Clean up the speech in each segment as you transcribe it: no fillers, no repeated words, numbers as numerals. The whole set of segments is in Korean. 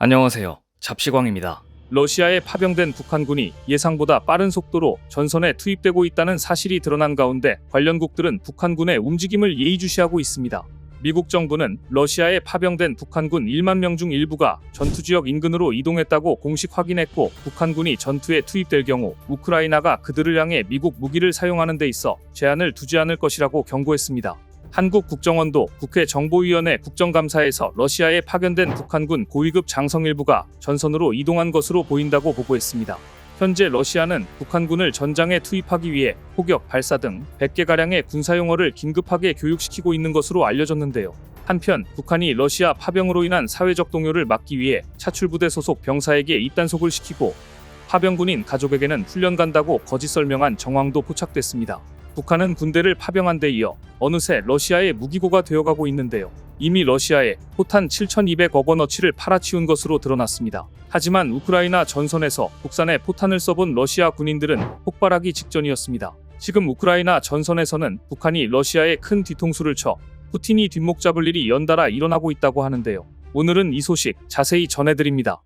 안녕하세요. 잡시광입니다. 러시아에 파병된 북한군이 예상보다 빠른 속도로 전선에 투입되고 있다는 사실이 드러난 가운데 관련국들은 북한군의 움직임을 예의주시하고 있습니다. 미국 정부는 러시아에 파병된 북한군 1만 명 중 일부가 전투지역 인근으로 이동했다고 공식 확인했고, 북한군이 전투에 투입될 경우 우크라이나가 그들을 향해 미국 무기를 사용하는 데 있어 제한을 두지 않을 것이라고 경고했습니다. 한국 국정원도 국회 정보위원회 국정감사에서 러시아에 파견된 북한군 고위급 장성 일부가 전선으로 이동한 것으로 보인다고 보고했습니다. 현재 러시아는 북한군을 전장에 투입하기 위해 포격, 발사 등 100개가량의 군사용어를 긴급하게 교육시키고 있는 것으로 알려졌는데요. 한편 북한이 러시아 파병으로 인한 사회적 동요를 막기 위해 차출부대 소속 병사에게 입단속을 시키고 파병군인 가족에게는 훈련 간다고 거짓 설명한 정황도 포착됐습니다. 북한은 군대를 파병한 데 이어 어느새 러시아의 무기고가 되어가고 있는데요. 이미 러시아에 포탄 7,200억 원어치를 팔아치운 것으로 드러났습니다. 하지만 우크라이나 전선에서 국산의 포탄을 써본 러시아 군인들은 폭발하기 직전이었습니다. 지금 우크라이나 전선에서는 북한이 러시아에 큰 뒤통수를 쳐 푸틴이 뒷목 잡을 일이 연달아 일어나고 있다고 하는데요. 오늘은 이 소식 자세히 전해드립니다.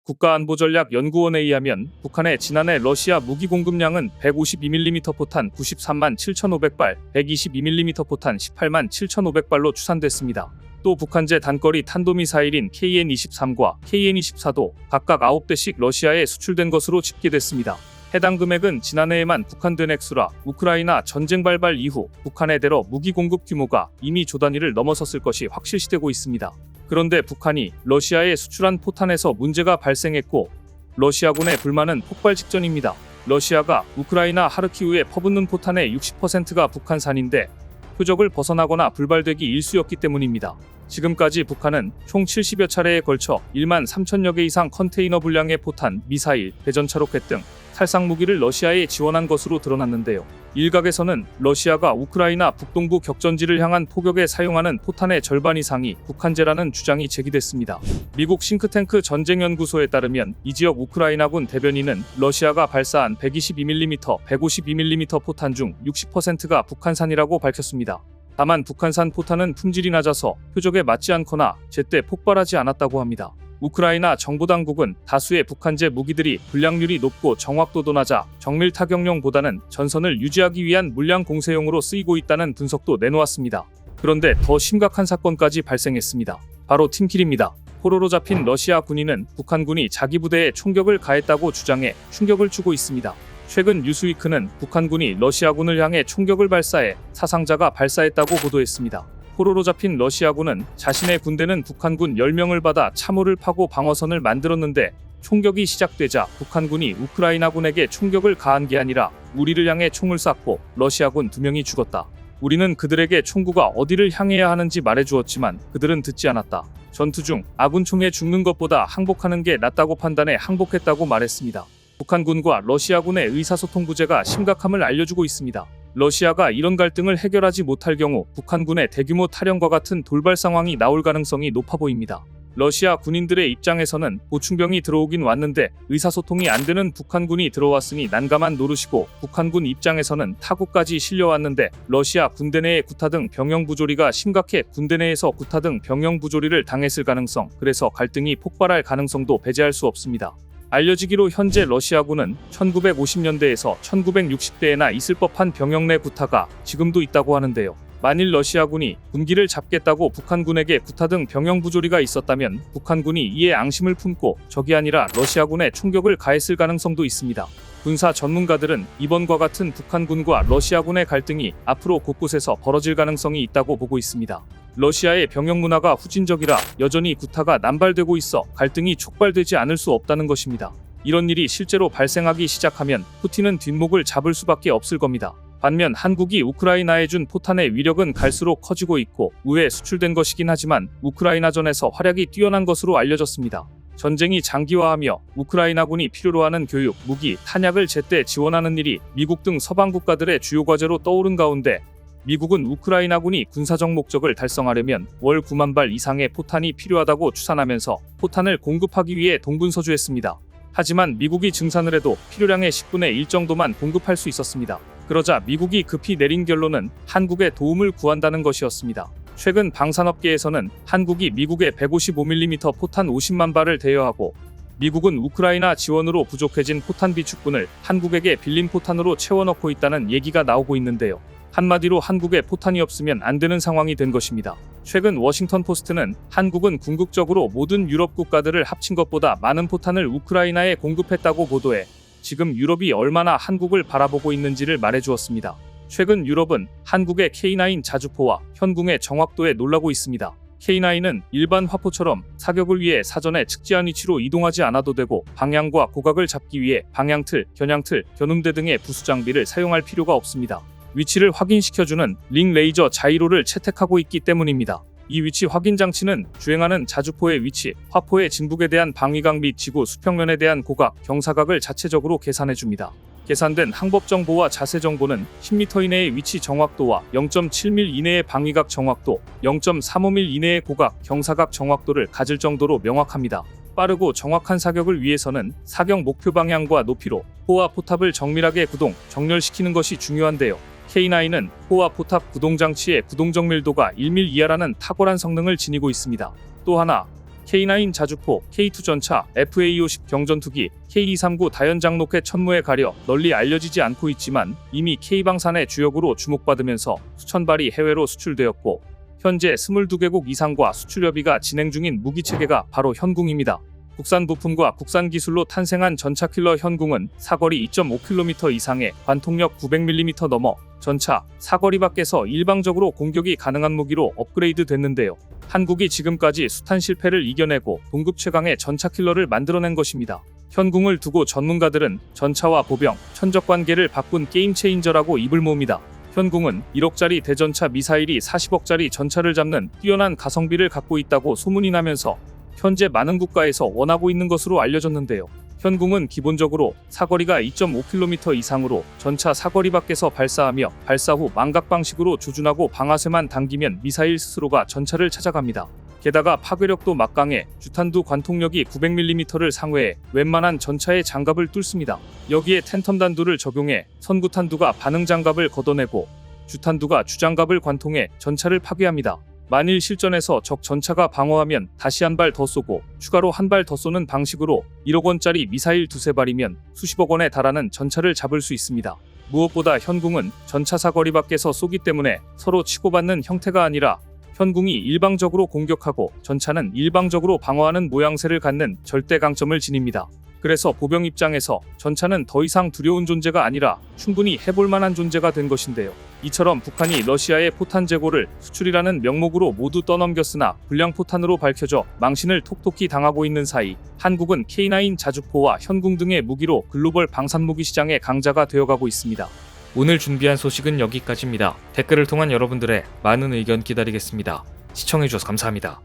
국가안보전략연구원에 의하면 북한의 지난해 러시아 무기 공급량은 152mm 포탄 93만 7,500발, 122mm 포탄 18만 7,500발로 추산됐습니다. 또 북한제 단거리 탄도미사일인 KN-23과 KN-24도 각각 9대씩 러시아에 수출된 것으로 집계됐습니다. 해당 금액은 지난해에만 국한된 액수라 우크라이나 전쟁 발발 이후 북한에 대러 무기 공급 규모가 이미 조 단위를 넘어섰을 것이 확실시되고 있습니다. 그런데 북한이 러시아에 수출한 포탄에서 문제가 발생했고 러시아군의 불만은 폭발 직전입니다. 러시아가 우크라이나 하르키우에 퍼붓는 포탄의 60%가 북한산인데 표적을 벗어나거나 불발되기 일쑤였기 때문입니다. 지금까지 북한은 총 70여 차례에 걸쳐 1만 3천여 개 이상 컨테이너 분량의 포탄, 미사일, 대전차 로켓 등 살상 무기를 러시아에 지원한 것으로 드러났는데요. 일각에서는 러시아가 우크라이나 북동부 격전지를 향한 포격에 사용하는 포탄의 절반 이상이 북한제라는 주장이 제기됐습니다. 미국 싱크탱크 전쟁연구소에 따르면 이 지역 우크라이나군 대변인은 러시아가 발사한 122mm, 152mm 포탄 중 60%가 북한산이라고 밝혔습니다. 다만 북한산 포탄은 품질이 낮아서 표적에 맞지 않거나 제때 폭발하지 않았다고 합니다. 우크라이나 정보당국은 다수의 북한제 무기들이 불량률이 높고 정확도도 낮아 정밀 타격용보다는 전선을 유지하기 위한 물량 공세용으로 쓰이고 있다는 분석도 내놓았습니다. 그런데 더 심각한 사건까지 발생했습니다. 바로 팀킬입니다. 포로로 잡힌 러시아 군인은 북한군이 자기 부대에 총격을 가했다고 주장해 충격을 주고 있습니다. 최근 뉴스위크는 북한군이 러시아군을 향해 총격을 발사해 사상자가 발사했다고 보도했습니다. 포로로 잡힌 러시아군은 자신의 군대는 북한군 10명을 받아 참호를 파고 방어선을 만들었는데 총격이 시작되자 북한군이 우크라이나군에게 총격을 가한 게 아니라 우리를 향해 총을 쐈고 러시아군 2명이 죽었다. 우리는 그들에게 총구가 어디를 향해야 하는지 말해주었지만 그들은 듣지 않았다. 전투 중 아군 총에 죽는 것보다 항복하는 게 낫다고 판단해 항복했다고 말했습니다. 북한군과 러시아군의 의사소통 부재가 심각함을 알려주고 있습니다. 러시아가 이런 갈등을 해결하지 못할 경우 북한군의 대규모 탈영과 같은 돌발 상황이 나올 가능성이 높아 보입니다. 러시아 군인들의 입장에서는 보충병이 들어오긴 왔는데 의사소통이 안 되는 북한군이 들어왔으니 난감한 노릇이고, 북한군 입장에서는 타국까지 실려왔는데 러시아 군대 내의 구타 등 병영 부조리가 심각해 군대 내에서 구타 등 병영 부조리를 당했을 가능성, 그래서 갈등이 폭발할 가능성도 배제할 수 없습니다. 알려지기로 현재 러시아군은 1950년대에서 1960대에나 있을 법한 병영 내 구타가 지금도 있다고 하는데요. 만일 러시아군이 군기를 잡겠다고 북한군에게 구타 등 병영 부조리가 있었다면 북한군이 이에 앙심을 품고 적이 아니라 러시아군에 총격을 가했을 가능성도 있습니다. 군사 전문가들은 이번과 같은 북한군과 러시아군의 갈등이 앞으로 곳곳에서 벌어질 가능성이 있다고 보고 있습니다. 러시아의 병영 문화가 후진적이라 여전히 구타가 남발되고 있어 갈등이 촉발되지 않을 수 없다는 것입니다. 이런 일이 실제로 발생하기 시작하면 푸틴은 뒷목을 잡을 수밖에 없을 겁니다. 반면 한국이 우크라이나에 준 포탄의 위력은 갈수록 커지고 있고 의회 수출된 것이긴 하지만 우크라이나전에서 활약이 뛰어난 것으로 알려졌습니다. 전쟁이 장기화하며 우크라이나군이 필요로 하는 교육, 무기, 탄약을 제때 지원하는 일이 미국 등 서방 국가들의 주요 과제로 떠오른 가운데 미국은 우크라이나군이 군사적 목적을 달성하려면 월 9만 발 이상의 포탄이 필요하다고 추산하면서 포탄을 공급하기 위해 동분서주했습니다. 하지만 미국이 증산을 해도 필요량의 10분의 1 정도만 공급할 수 있었습니다. 그러자 미국이 급히 내린 결론은 한국의 도움을 구한다는 것이었습니다. 최근 방산업계에서는 한국이 미국에 155mm 포탄 50만 발을 대여하고 미국은 우크라이나 지원으로 부족해진 포탄 비축분을 한국에게 빌린 포탄으로 채워넣고 있다는 얘기가 나오고 있는데요. 한마디로 한국에 포탄이 없으면 안 되는 상황이 된 것입니다. 최근 워싱턴 포스트는 한국은 궁극적으로 모든 유럽 국가들을 합친 것보다 많은 포탄을 우크라이나에 공급했다고 보도해 지금 유럽이 얼마나 한국을 바라보고 있는지를 말해주었습니다. 최근 유럽은 한국의 K9 자주포와 현궁의 정확도에 놀라고 있습니다. K9은 일반 화포처럼 사격을 위해 사전에 측지한 위치로 이동하지 않아도 되고 방향과 고각을 잡기 위해 방향틀, 겨냥틀, 겨눈대 등의 부수 장비를 사용할 필요가 없습니다. 위치를 확인시켜주는 링 레이저 자이로를 채택하고 있기 때문입니다. 이 위치 확인 장치는 주행하는 자주포의 위치, 화포의 진북에 대한 방위각 및 지구 수평면에 대한 고각, 경사각을 자체적으로 계산해줍니다. 계산된 항법 정보와 자세 정보는 10m 이내의 위치 정확도와 0.7mm 이내의 방위각 정확도, 0.35mm 이내의 고각, 경사각 정확도를 가질 정도로 명확합니다. 빠르고 정확한 사격을 위해서는 사격 목표 방향과 높이로 포와 포탑을 정밀하게 구동, 정렬시키는 것이 중요한데요. K9은 포와 포탑 구동 장치의 구동 정밀도가 1mm 이하라는 탁월한 성능을 지니고 있습니다. 또 하나, K9 자주포, K2 전차, FA50 경전투기, K239 다연장 로켓 천무에 가려 널리 알려지지 않고 있지만 이미 K방산의 주역으로 주목받으면서 수천 발이 해외로 수출되었고 현재 22개국 이상과 수출 협의가 진행 중인 무기체계가 바로 현궁입니다. 국산 부품과 국산 기술로 탄생한 전차킬러 현궁은 사거리 2.5km 이상의 관통력 900mm 넘어 전차, 사거리 밖에서 일방적으로 공격이 가능한 무기로 업그레이드 됐는데요. 한국이 지금까지 숱한 실패를 이겨내고 동급 최강의 전차킬러를 만들어낸 것입니다. 현궁을 두고 전문가들은 전차와 보병, 천적 관계를 바꾼 게임 체인저라고 입을 모읍니다. 현궁은 1억짜리 대전차 미사일이 40억짜리 전차를 잡는 뛰어난 가성비를 갖고 있다고 소문이 나면서 현재 많은 국가에서 원하고 있는 것으로 알려졌는데요. 현궁은 기본적으로 사거리가 2.5km 이상으로 전차 사거리 밖에서 발사하며 발사 후 망각 방식으로 조준하고 방아쇠만 당기면 미사일 스스로가 전차를 찾아갑니다. 게다가 파괴력도 막강해 주탄두 관통력이 900mm를 상회해 웬만한 전차의 장갑을 뚫습니다. 여기에 팬텀 단두를 적용해 선구탄두가 반응 장갑을 걷어내고 주탄두가 주장갑을 관통해 전차를 파괴합니다. 만일 실전에서 적 전차가 방어하면 다시 한 발 더 쏘고 추가로 한 발 더 쏘는 방식으로 1억 원짜리 미사일 두세 발이면 수십억 원에 달하는 전차를 잡을 수 있습니다. 무엇보다 현궁은 전차 사거리 밖에서 쏘기 때문에 서로 치고받는 형태가 아니라 현궁이 일방적으로 공격하고 전차는 일방적으로 방어하는 모양새를 갖는 절대 강점을 지닙니다. 그래서 보병 입장에서 전차는 더 이상 두려운 존재가 아니라 충분히 해볼 만한 존재가 된 것인데요. 이처럼 북한이 러시아의 포탄 재고를 수출이라는 명목으로 모두 떠넘겼으나 불량 포탄으로 밝혀져 망신을 톡톡히 당하고 있는 사이 한국은 K9 자주포와 현궁 등의 무기로 글로벌 방산무기 시장의 강자가 되어가고 있습니다. 오늘 준비한 소식은 여기까지입니다. 댓글을 통한 여러분들의 많은 의견 기다리겠습니다. 시청해주셔서 감사합니다.